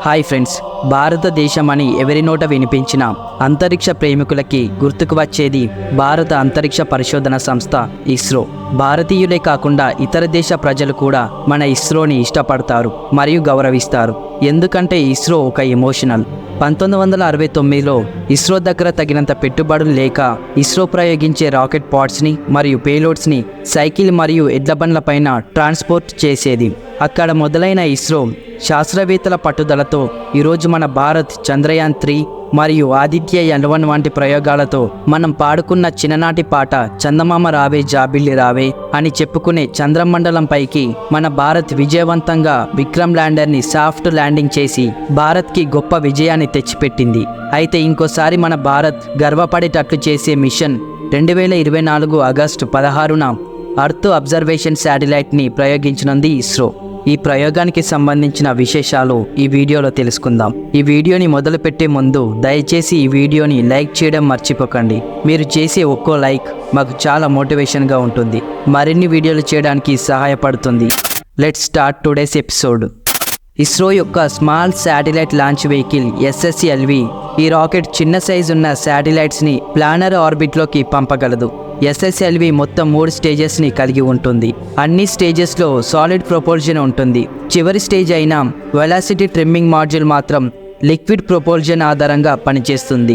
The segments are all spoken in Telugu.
హాయ్ ఫ్రెండ్స్, భారతదేశం అని ఎవరి నోట వినిపించిన అంతరిక్ష ప్రేమికులకి గుర్తుకు వచ్చేది భారత అంతరిక్ష పరిశోధన సంస్థ ఇస్రో. భారతీయులే కాకుండా ఇతర దేశ ప్రజలు కూడా మన ఇస్రోని ఇష్టపడతారు మరియు గౌరవిస్తారు. ఎందుకంటే ఇస్రో ఒక ఎమోషనల్. 1969లో ఇస్రో దగ్గర తగినంత పెట్టుబడులు లేక ఇస్రో ప్రయోగించే రాకెట్ పాడ్స్ని మరియు పేలోడ్స్ని సైకిల్ మరియు ఎడ్ల బండ్లపైన ట్రాన్స్పోర్ట్ చేసేది. అక్కడ మొదలైన ఇస్రో శాస్త్రవేత్తల పట్టుదలతో ఈరోజు మన భారత్ చంద్రయాన్ 3 మరియు ఆదిత్య L1 వంటి ప్రయోగాలతో మనం పాడుకున్న చిన్ననాటి పాట చందమామ రావే జాబిల్లి రావే అని చెప్పుకునే చంద్రమండలం పైకి మన భారత్ విజయవంతంగా విక్రమ్ ల్యాండర్ని సాఫ్ట్ ల్యాండింగ్ చేసి భారత్కి గొప్ప విజయాన్ని తెచ్చిపెట్టింది. అయితే ఇంకోసారి మన భారత్ గర్వపడేటట్లు చేసే మిషన్ 2024 ఆగస్టు 16న అర్త్ అబ్జర్వేషన్ శాటిలైట్ని ప్రయోగించనుంది ఇస్రో. ఈ ప్రయోగానికి సంబంధించిన విశేషాలు ఈ వీడియోలో తెలుసుకుందాం. ఈ వీడియోని మొదలుపెట్టే ముందు దయచేసి ఈ వీడియోని లైక్ చేయడం మర్చిపోకండి. మీరు చేసే ఒక్కో లైక్ మాకు చాలా మోటివేషన్గా ఉంటుంది, మరిన్ని వీడియోలు చేయడానికి సహాయపడుతుంది. Let's start today's episode. ISRO యొక్క small satellite launch vehicle SSLV ఈ రాకెట్ చిన్న సైజు ఉన్న శాటిలైట్స్ని ప్లానర్ ఆర్బిట్లోకి పంపగలదు. SSLV మొత్తం 3 స్టేజెస్ని కలిగి ఉంటుంది. అన్ని స్టేజెస్లో సాలిడ్ ప్రొపల్షన్ ఉంటుంది. చివరి స్టేజ్ అయిన వెలాసిటీ ట్రిమ్మింగ్ మాడ్యూల్ మాత్రం లిక్విడ్ ప్రొపల్షన్ ఆధారంగా పనిచేస్తుంది.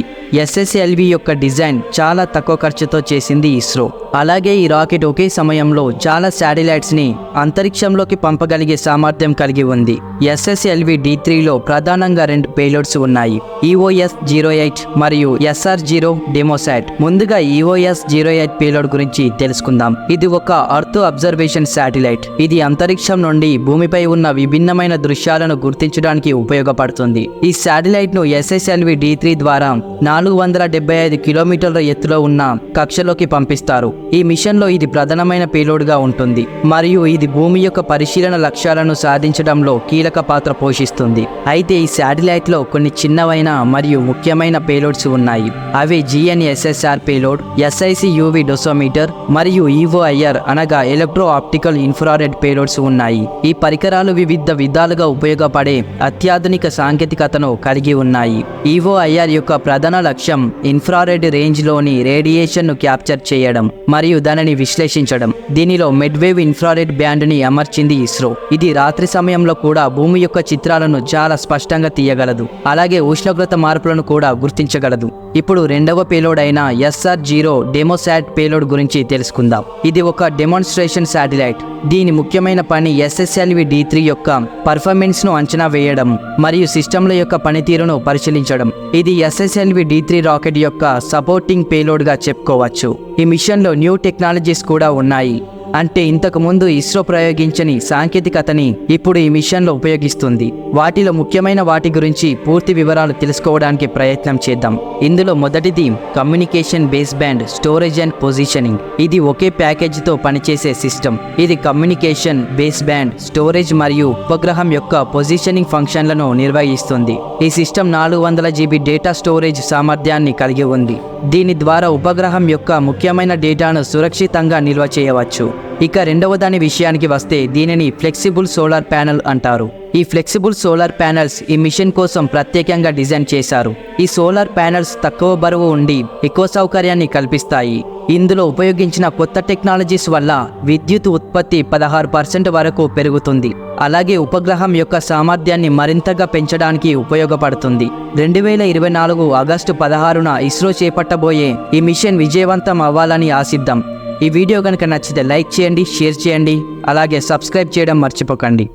SSLV యొక్క డిజైన్ చాలా తక్కువ ఖర్చుతో చేసింది ఇస్రో. అలాగే ఈ రాకెట్ ఒకే సమయంలో చాలా శాటిలైట్స్ని అంతరిక్షంలోకి పంపగలిగే సామర్థ్యం కలిగి ఉంది. SSLV D3లో ప్రధానంగా 2 పేలోడ్స్ ఉన్నాయి, EOS-08 మరియు SR-0 డెమోసాట్. ముందుగా EOS-08 పేలోడ్ గురించి తెలుసుకుందాం. ఇది ఒక అర్త్ అబ్జర్వేషన్ శాటిలైట్. ఇది అంతరిక్షం నుండి భూమిపై ఉన్న విభిన్నమైన దృశ్యాలను గుర్తించడానికి ఉపయోగపడుతుంది. ఈ శాటిలైట్ను SSLV D3 ద్వారా 475 కిలోమీటర్ల ఎత్తులో ఉన్న కక్షలోకి పంపిస్తారు. ఈ మిషన్లో ఇది ప్రధానమైన పేలోడ్గా ఉంటుంది మరియు ఇది భూమి యొక్క పరిశీలన లక్ష్యాలను సాధించడంలో కీలక పాత్ర పోషిస్తుంది. అయితే ఈ శాటిలైట్లో కొన్ని చిన్నవైన మరియు ముఖ్యమైన పేలోడ్స్ ఉన్నాయి. అవి GNSSR పేలోడ్, SIC UV డోసోమీటర్ మరియు EOIR అనగా ఎలక్ట్రో ఆప్టికల్ ఇన్ఫ్రారెడ్ పేలోడ్స్ ఉన్నాయి. ఈ పరికరాలు వివిధ విధాలుగా ఉపయోగపడే అత్యాధునిక సాంకేతికతను కలిగి ఉన్నాయి. EOIR యొక్క ప్రధాన లక్ష్యం ఇన్ఫ్రారెడ్ రేంజ్లోని రేడియేషన్ను క్యాప్చర్ చేయడం మరియు దానిని విశ్లేషించడం. దీనిలో మిడ్వేవ్ ఇన్ఫ్రారెడ్ బ్యాండ్ని అమర్చింది ఇస్రో. ఇది రాత్రి సమయంలో కూడా భూమి యొక్క చిత్రాలను చాలా స్పష్టంగా తీయగలదు, అలాగే ఉష్ణోగ్రత మార్పులను కూడా గుర్తించగలదు. ఇప్పుడు రెండవ పేలోడ్ అయిన SR-0 డెమోసాట్ పేలోడ్ గురించి తెలుసుకుందాం. ఇది ఒక డెమాన్స్ట్రేషన్ శాటిలైట్. దీని ముఖ్యమైన పని SSLV D3 యొక్క పర్ఫార్మెన్స్ను అంచనా వేయడం మరియు సిస్టంల యొక్క పనితీరును పరిశీలించడం. ఇది SSLV D3 రాకెట్ యొక్క సపోర్టింగ్ పేలోడ్గా చెప్పుకోవచ్చు. ఈ మిషన్లో న్యూ టెక్నాలజీస్ కూడా ఉన్నాయి. అంటే ఇంతకు ముందు ఇస్రో ప్రయోగించని సాంకేతికతని ఇప్పుడు ఈ మిషన్లో ఉపయోగిస్తుంది. వాటిలో ముఖ్యమైన వాటి గురించి పూర్తి వివరాలు తెలుసుకోవడానికి ప్రయత్నం చేద్దాం. ఇందులో మొదటిది communication base band storage and positioning. ఇది ఒకే ప్యాకేజీతో పనిచేసే సిస్టమ్. ఇది కమ్యూనికేషన్ బేస్ బ్యాండ్ స్టోరేజ్ మరియు ఉపగ్రహం యొక్క పొజిషనింగ్ ఫంక్షన్లను నిర్వహిస్తుంది. ఈ సిస్టమ్ 400 GB డేటా స్టోరేజ్ సామర్థ్యాన్ని కలిగి ఉంది. దీని ద్వారా ఉపగ్రహం యొక్క ముఖ్యమైన డేటాను సురక్షితంగా నిల్వ చేయవచ్చు. ఇక రెండవ దాని విషయానికి వస్తే దీనిని ఫ్లెక్సిబుల్ సోలార్ ప్యానెల్ అంటారు. ఈ ఫ్లెక్సిబుల్ సోలార్ ప్యానెల్స్ ఈ మిషన్ కోసం ప్రత్యేకంగా డిజైన్ చేశారు. ఈ సోలార్ ప్యానెల్స్ తక్కువ బరువు ఉండి ఎక్కువ సౌకర్యాన్ని కల్పిస్తాయి. ఇందులో ఉపయోగించిన కొత్త టెక్నాలజీస్ వల్ల విద్యుత్ ఉత్పత్తి 16% వరకు పెరుగుతుంది. అలాగే ఉపగ్రహం యొక్క సామర్థ్యాన్ని మరింతగా పెంచడానికి ఉపయోగపడుతుంది. 2024 ఆగస్టు 16న ఇస్రో చేపట్టబోయే ఈ మిషన్ విజయవంతం అవ్వాలని ఆశిద్దాం. ఈ వీడియో కనుక నచ్చితే లైక్ చేయండి, షేర్ చేయండి, అలాగే సబ్స్క్రైబ్ చేయడం మర్చిపోకండి.